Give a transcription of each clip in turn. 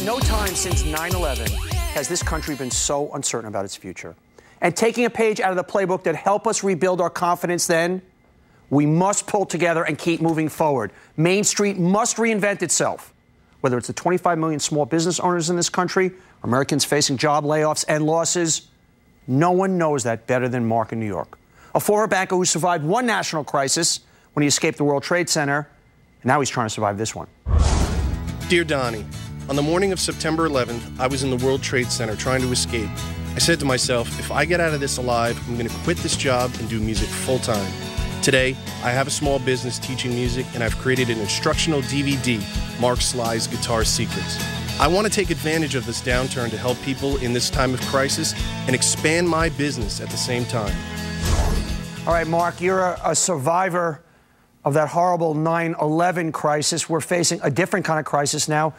At no time since 9/11 has this country been so uncertain about its future. And taking a page out of the playbook that helped us rebuild our confidence then, we must pull together and keep moving forward. Main Street must reinvent itself. Whether it's the 25 million small business owners in this country, or Americans facing job layoffs and losses, no one knows that better than Mark in New York. A former banker who survived one national crisis when he escaped the World Trade Center, and now he's trying to survive this one. Dear Donny, on the morning of September 11th, I was in the World Trade Center trying to escape. I said to myself, if I get out of this alive, I'm going to quit this job and do music full-time. Today, I have a small business teaching music, and I've created an instructional DVD, Mark Sly's Guitar Secrets. I want to take advantage of this downturn to help people in this time of crisis and expand my business at the same time. All right, Mark, you're a survivor of that horrible 9/11 crisis. We're facing a different kind of crisis now.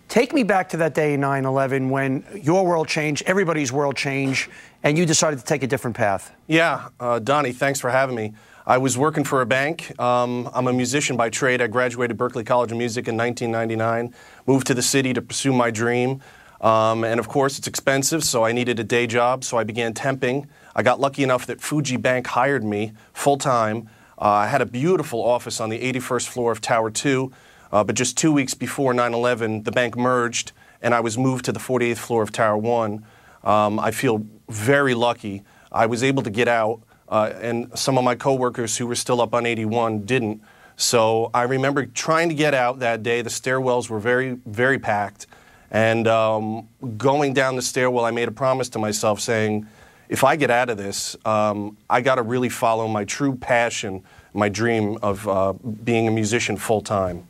Take me back to that day, 9/11, when your world changed, everybody's world changed, and you decided to take a different path. Yeah, Donny, thanks for having me. I was working for a bank. I'm a musician by trade. I graduated Berklee College of Music in 1999, moved to the city to pursue my dream. And of course, it's expensive, so I needed a day job, so I began temping. I got lucky enough that Fuji Bank hired me full-time. I had a beautiful office on the 81st floor of Tower 2, but just 2 weeks before 9/11, the bank merged, and I was moved to the 48th floor of Tower 1. I feel very lucky. I was able to get out. And some of my coworkers who were still up on 81 didn't. So I remember trying to get out that day. The stairwells were very, very packed. And going down the stairwell, I made a promise to myself saying, if I get out of this, I got to really follow my true passion, my dream of being a musician full-time.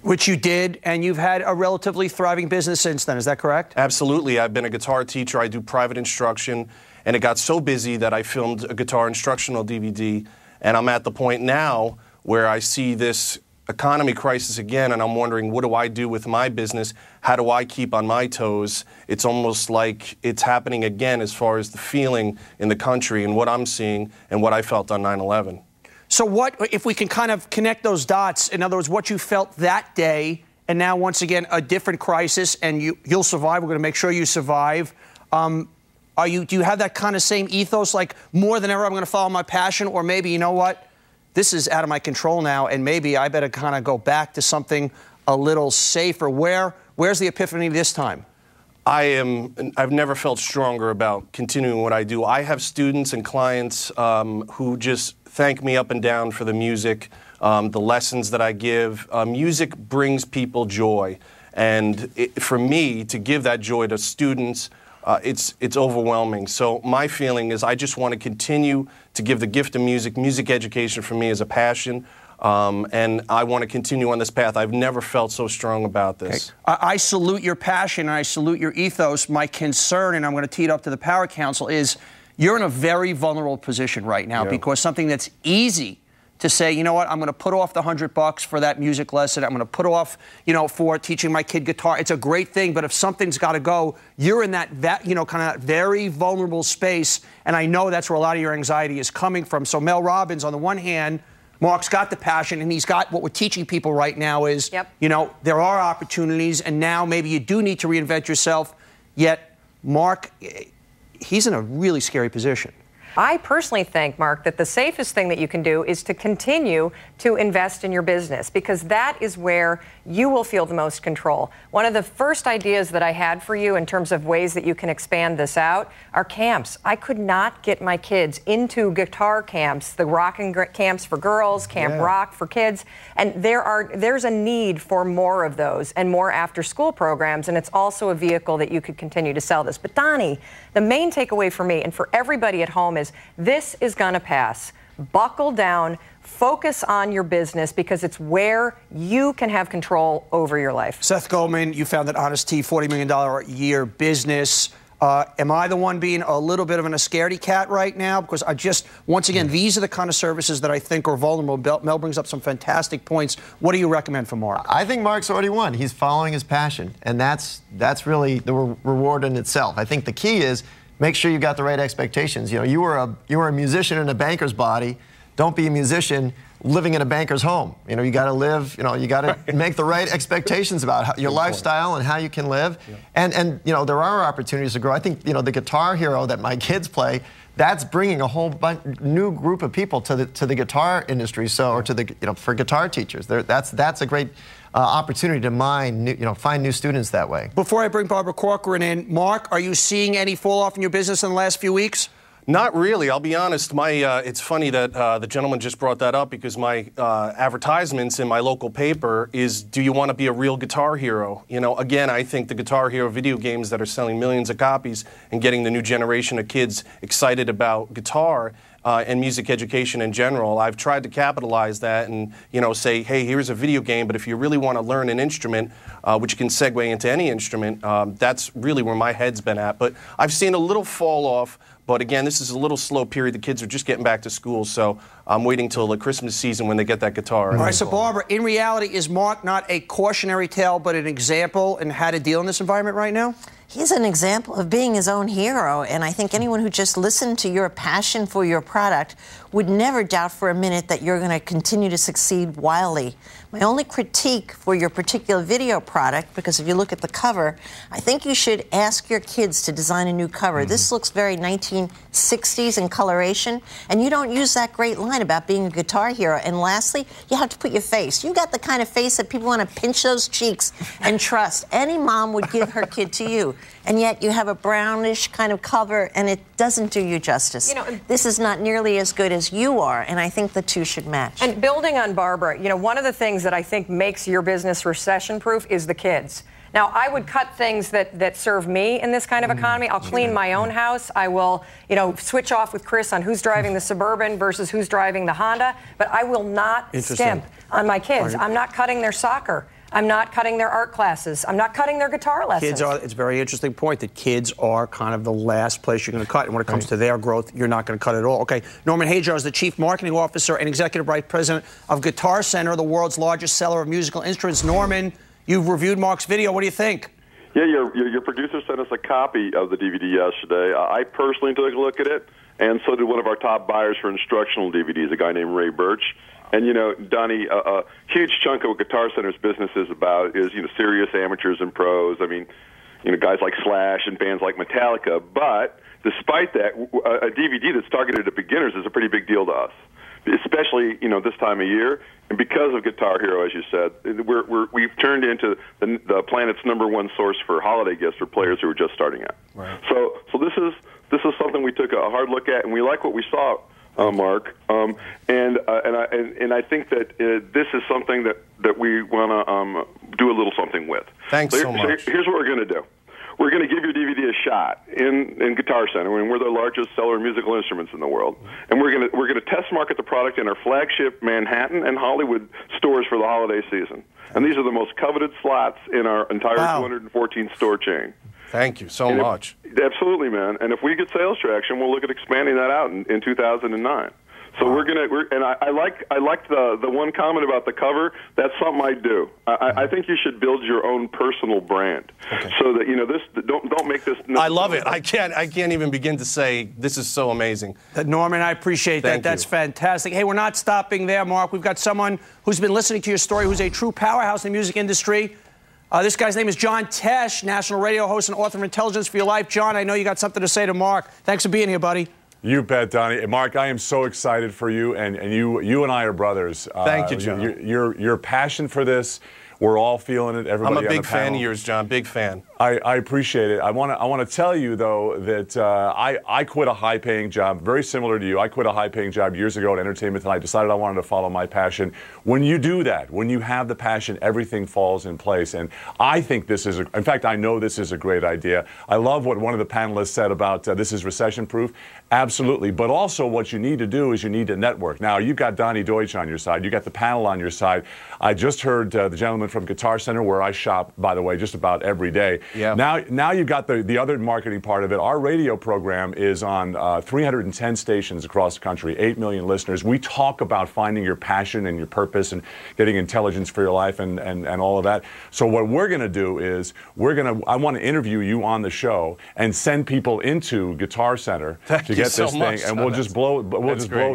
Which you did, and you've had a relatively thriving business since then. Is that correct? Absolutely. I've been a guitar teacher. I do private instruction. And it got so busy that I filmed a guitar instructional DVD. And I'm at the point now where I see this economy crisis again, and I'm wondering, what do I do with my business? How do I keep on my toes? It's almost like it's happening again as far as the feeling in the country and what I'm seeing and what I felt on 9/11. So what, if we can kind of connect those dots, in other words, what you felt that day, and now once again, a different crisis, and you'll survive, we're going to make sure you survive. Do you have that kind of same ethos, like more than ever I'm going to follow my passion, or maybe, you know what, this is out of my control now, and maybe I better kind of go back to something a little safer? Where's the epiphany this time? I've never felt stronger about continuing what I do. I have students and clients who just thank me up and down for the music, the lessons that I give. Music brings people joy, and for me to give that joy to students, it's overwhelming. So my feeling is I just want to continue to give the gift of music. Music education for me is a passion, and I want to continue on this path. I've never felt so strong about this. Okay. I salute your passion, and I salute your ethos. My concern, and I'm going to tee it up to the Power Council, is you're in a very vulnerable position right now, because something that's easy to say, you know what, I'm going to put off the $100 for that music lesson. I'm going to put off, for teaching my kid guitar. It's a great thing, but if something's got to go, you're in that kind of that very vulnerable space, and I know that's where a lot of your anxiety is coming from. So Mel Robbins, on the one hand, Mark's got the passion, and he's got what we're teaching people right now is, there are opportunities, and now maybe you do need to reinvent yourself. Yet, Mark, he's in a really scary position. I personally think, Mark, that the safest thing that you can do is to continue to invest in your business, because that is where you will feel the most control. One of the first ideas that I had for you in terms of ways that you can expand this out are camps. I could not get my kids into guitar camps, the rocking camps for girls, Camp Rock for kids, and there's a need for more of those and more after-school programs, and it's also a vehicle that you could continue to sell this. But Donny, the main takeaway for me and for everybody at home is this is going to pass. Buckle down, focus on your business, because it's where you can have control over your life. Seth Goldman, you founded Honest Tea, $40 million a year business. Am I the one being a little bit of a scaredy cat right now? Because once again, these are the kind of services that I think are vulnerable. Mel brings up some fantastic points. What do you recommend for Mark? I think Mark's already won. He's following his passion, and that's really the reward in itself. I think the key is make sure you got the right expectations. You were a musician in a banker's body. Don't be a musician living in a banker's home. You know, you got to live, you know, you got to make the right expectations about your lifestyle and how you can live. And, you know, there are opportunities to grow. I think, you know, the Guitar Hero that my kids play, that's bringing a whole new group of people to the guitar industry. So, or to the, you know, for guitar teachers. That's a great opportunity to find new students that way. Before I bring Barbara Corcoran in, Mark, are you seeing any fall off in your business in the last few weeks? Not really. I'll be honest. It's funny that the gentleman just brought that up because my advertisements in my local paper is, do you want to be a real guitar hero? You know, again, I think the Guitar Hero video games that are selling millions of copies and getting the new generation of kids excited about guitar and music education in general, I've tried to capitalize that and, you know, say, hey, here's a video game, but if you really want to learn an instrument, which you can segue into any instrument, that's really where my head's been at. But I've seen a little fall off. But again, this is a little slow period. The kids are just getting back to school, so I'm waiting till the Christmas season when they get that guitar. All right, so Barbara, in reality, is Mark not a cautionary tale, but an example in how to deal in this environment right now? He's an example of being his own hero, and I think anyone who just listened to your passion for your product would never doubt for a minute that you're going to continue to succeed wildly. My only critique for your particular video product, because if you look at the cover, I think you should ask your kids to design a new cover. This looks very 1960s in coloration, and you don't use that great line about being a guitar hero. And lastly, you have to put your face. You got the kind of face that people want to pinch those cheeks and trust. Any mom would give her kid to you. And yet you have a brownish kind of cover, and it doesn't do you justice. You know, this is not nearly as good as you are, and I think the two should match. And building on Barbara, you know, one of the things that I think makes your business recession-proof is the kids. Now, I would cut things that serve me in this kind of economy. I'll clean my own house. I will, you know, switch off with Chris on who's driving the Suburban versus who's driving the Honda, but I will not skimp on my kids. I'm not cutting their soccer. I'm not cutting their art classes. I'm not cutting their guitar lessons. It's a very interesting point that kids are kind of the last place you're going to cut. And when it comes to their growth, you're not going to cut at all. Okay, Norman Hajar is the Chief Marketing Officer and Executive Vice President of Guitar Center, the world's largest seller of musical instruments. Norman, you've reviewed Mark's video. What do you think? Yeah, your producer sent us a copy of the DVD yesterday. I personally took a look at it, and so did one of our top buyers for instructional DVDs, a guy named Ray Birch. And, you know, Donny, a huge chunk of what Guitar Center's business is about is, you know, serious amateurs and pros. I mean, you know, guys like Slash and bands like Metallica. But despite that, a DVD that's targeted at beginners is a pretty big deal to us, especially, you know, this time of year. And because of Guitar Hero, as you said, we've turned into the planet's #1 source for holiday gifts for players who are just starting out. Right. So this is something we took a hard look at, and we like what we saw. Mark, and I think that this is something that we want to do a little something with. Thanks so much. Here's what we're going to do. We're going to give your DVD a shot in Guitar Center. I mean, we're the largest seller of musical instruments in the world, and we're going to test market the product in our flagship Manhattan and Hollywood stores for the holiday season. And these are the most coveted slots in our entire 214 store chain. Thank you so much. Absolutely, man. And if we get sales traction, we'll look at expanding that out in 2009. So I liked the one comment about the cover. That's something I do. I think you should build your own personal brand, so that, you know, don't make this. I love it. I can't even begin to say this is so amazing. Norman, I appreciate that. That's fantastic. Hey, we're not stopping there, Mark. We've got someone who's been listening to your story, who's a true powerhouse in the music industry. This guy's name is John Tesh, national radio host and author of Intelligence for Your Life. John, I know you got something to say to Mark. Thanks for being here, buddy. You bet, Donny. Mark, I am so excited for you, and you and I are brothers. Thank you, John. Your passion for this, we're all feeling it. Everybody I'm a big fan of yours, John. Big fan. I appreciate it. I want to tell you, though, that I quit a high-paying job, very similar to you. I quit a high-paying job years ago at Entertainment, and I decided I wanted to follow my passion. When you do that, when you have the passion, everything falls in place. And I think in fact, I know this is a great idea. I love what one of the panelists said about this is recession-proof. Absolutely. But also what you need to do is you need to network. Now, you've got Donny Deutsch on your side. You got the panel on your side. I just heard the gentleman went from Guitar Center, where I shop, by the way, just about every day. Yeah. Now you've got the other marketing part of it. Our radio program is on 310 stations across the country, 8 million listeners. We talk about finding your passion and your purpose and getting intelligence for your life and all of that. So what we're going to do is I want to interview you on the show and send people into Guitar Center to get this thing, and we'll just blow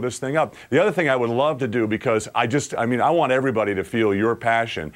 this thing up. The other thing I would love to do, because I want everybody to feel your passion.